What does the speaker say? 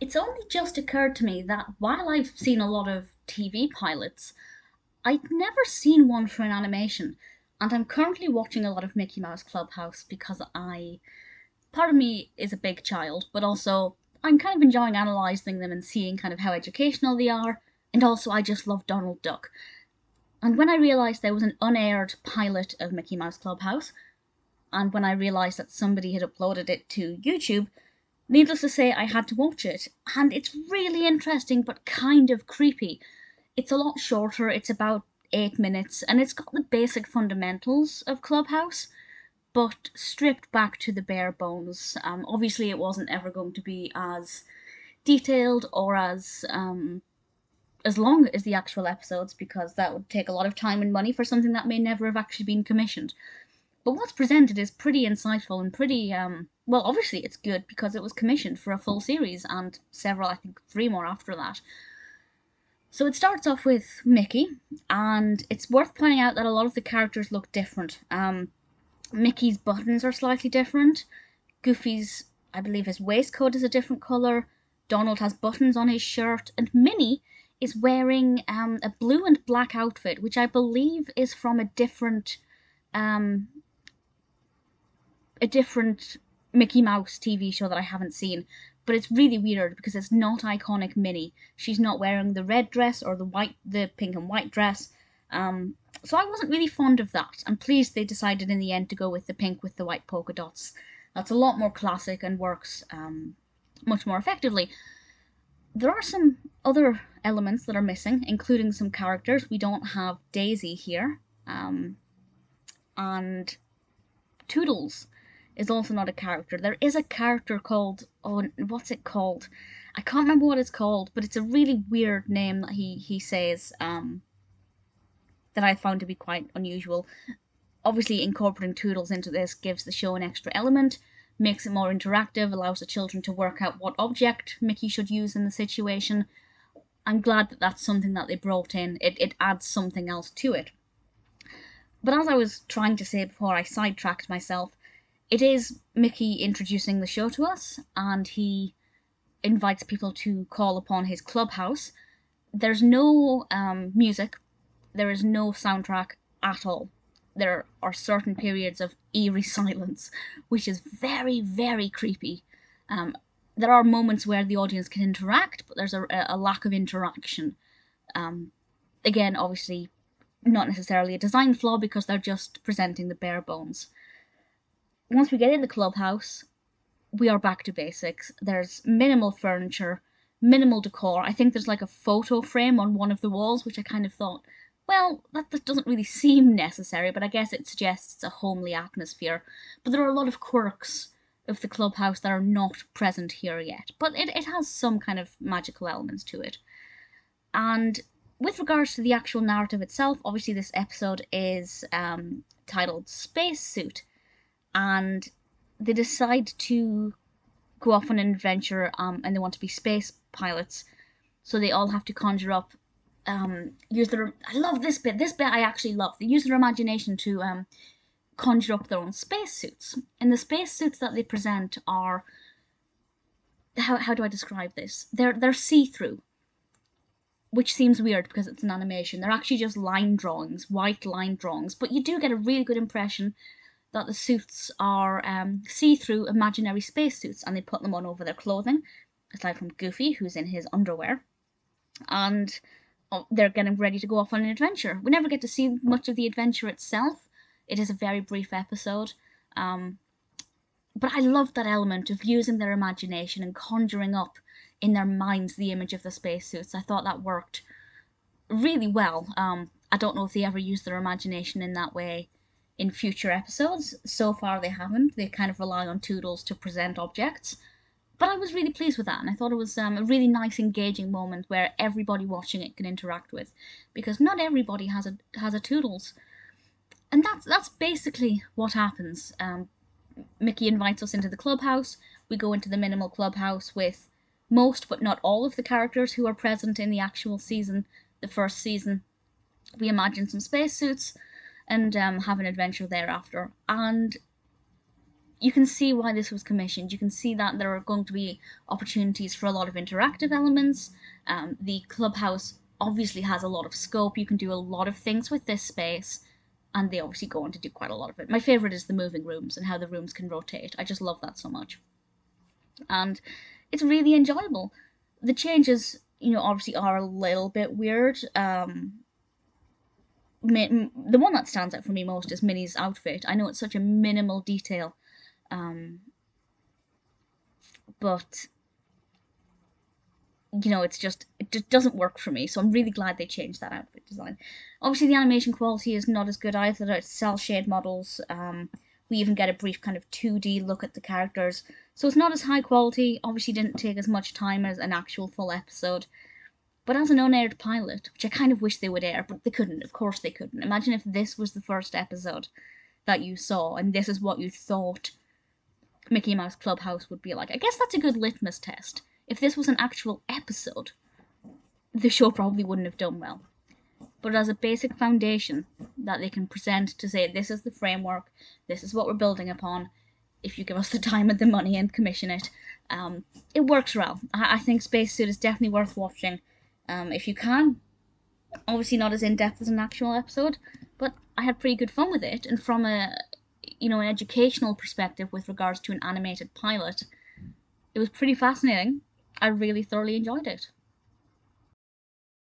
It's only just occurred to me that while I've seen a lot of TV pilots, I'd never seen one for an animation. And I'm currently watching a lot of Mickey Mouse Clubhouse because part of me is a big child, but also I'm kind of enjoying analysing them and seeing kind of how educational they are. And also, I just love Donald Duck. And when I realised there was an unaired pilot of Mickey Mouse Clubhouse, and when I realised that somebody had uploaded it to YouTube, needless to say, I had to watch it. And it's really interesting, but kind of creepy. It's a lot shorter, it's about 8 minutes, and it's got the basic fundamentals of Clubhouse, but stripped back to the bare bones. Obviously, it wasn't ever going to be as detailed or as long as the actual episodes, because that would take a lot of time and money for something that may never have actually been commissioned. But what's presented is pretty insightful and pretty, well, obviously it's good because it was commissioned for a full series and several, I think 3 more after that. So it starts off with Mickey, and it's worth pointing out that a lot of the characters look different. Mickey's buttons are slightly different. Goofy's, I believe his waistcoat is a different colour. Donald has buttons on his shirt, and Minnie is wearing a blue and black outfit, which I believe is from um, a different Mickey Mouse TV show that I haven't seen. But it's really weird because it's not iconic Minnie. She's not wearing the red dress or the pink and white dress. So I wasn't really fond of that. I'm pleased they decided in the end to go with the pink with the white polka dots. That's a lot more classic and works much more effectively. There are some other elements that are missing, including some characters. We don't have Daisy here, and Toodles is also not a character. There is a character called, oh, what's it called? I can't remember what it's called, but it's a really weird name that he says that I found to be quite unusual. Obviously, incorporating Toodles into this gives the show an extra element, makes it more interactive, allows the children to work out what object Mickey should use in the situation. I'm glad that that's something that they brought in. It adds something else to it. But as I was trying to say before I sidetracked myself, it is Mickey introducing the show to us, and he invites people to call upon his clubhouse. There's no music, there is no soundtrack at all. There are certain periods of eerie silence, which is very, very creepy. There are moments where the audience can interact, but there's a lack of interaction. Again, obviously, not necessarily a design flaw because they're just presenting the bare bones. Once we get in the clubhouse, we are back to basics. There's minimal furniture, minimal decor. I think there's like a photo frame on one of the walls, which I kind of thought, well, that doesn't really seem necessary, but I guess it suggests a homely atmosphere. But there are a lot of quirks of the clubhouse that are not present here yet. But it has some kind of magical elements to it. And with regards to the actual narrative itself, obviously this episode is titled Spacesuit, and they decide to go off on an adventure, and they want to be space pilots, so they all have to conjure up, use their, I love this bit I actually love, they use their imagination to conjure up their own spacesuits, and the spacesuits that they present are, how do I describe this, they're see-through, which seems weird because it's an animation. They're actually just line drawings, white line drawings, but you do get a really good impression that the suits are see-through imaginary spacesuits, and they put them on over their clothing, aside from Goofy, who's in his underwear, and they're getting ready to go off on an adventure. We never get to see much of the adventure itself. It is a very brief episode, but I love that element of using their imagination and conjuring up in their minds the image of the spacesuits. I thought that worked really well. I don't know if they ever use their imagination in that way in future episodes. So far they haven't. They kind of rely on Toodles to present objects. But I was really pleased with that, and I thought it was a really nice, engaging moment where everybody watching it can interact with, because not everybody has a Toodles. And that's basically what happens. Mickey invites us into the clubhouse. We go into the minimal clubhouse with most, but not all, of the characters who are present in the actual season, the first season. We imagine some spacesuits and have an adventure thereafter. And you can see why this was commissioned. You can see that there are going to be opportunities for a lot of interactive elements. The Clubhouse obviously has a lot of scope. You can do a lot of things with this space, and they obviously go on to do quite a lot of it. My favourite is the moving rooms and how the rooms can rotate. I just love that so much. And it's really enjoyable. The changes, obviously are a little bit weird. The one that stands out for me most is Minnie's outfit. I know it's such a minimal detail, but it just doesn't work for me. So I'm really glad they changed that outfit design. Obviously, the animation quality is not as good either. It's cell shade models. We even get a brief kind of 2D look at the characters. So it's not as high quality. Obviously, didn't take as much time as an actual full episode. But as an unaired pilot, which I kind of wish they would air, but they couldn't. Of course they couldn't. Imagine if this was the first episode that you saw, and this is what you thought Mickey Mouse Clubhouse would be like. I guess that's a good litmus test. If this was an actual episode, the show probably wouldn't have done well. But as a basic foundation that they can present to say, this is the framework, this is what we're building upon, if you give us the time and the money and commission it, it works well. I think Spacesuit is definitely worth watching. If you can. Obviously not as in-depth as an actual episode, but I had pretty good fun with it, and from an educational perspective with regards to an animated pilot, it was pretty fascinating. I really thoroughly enjoyed it.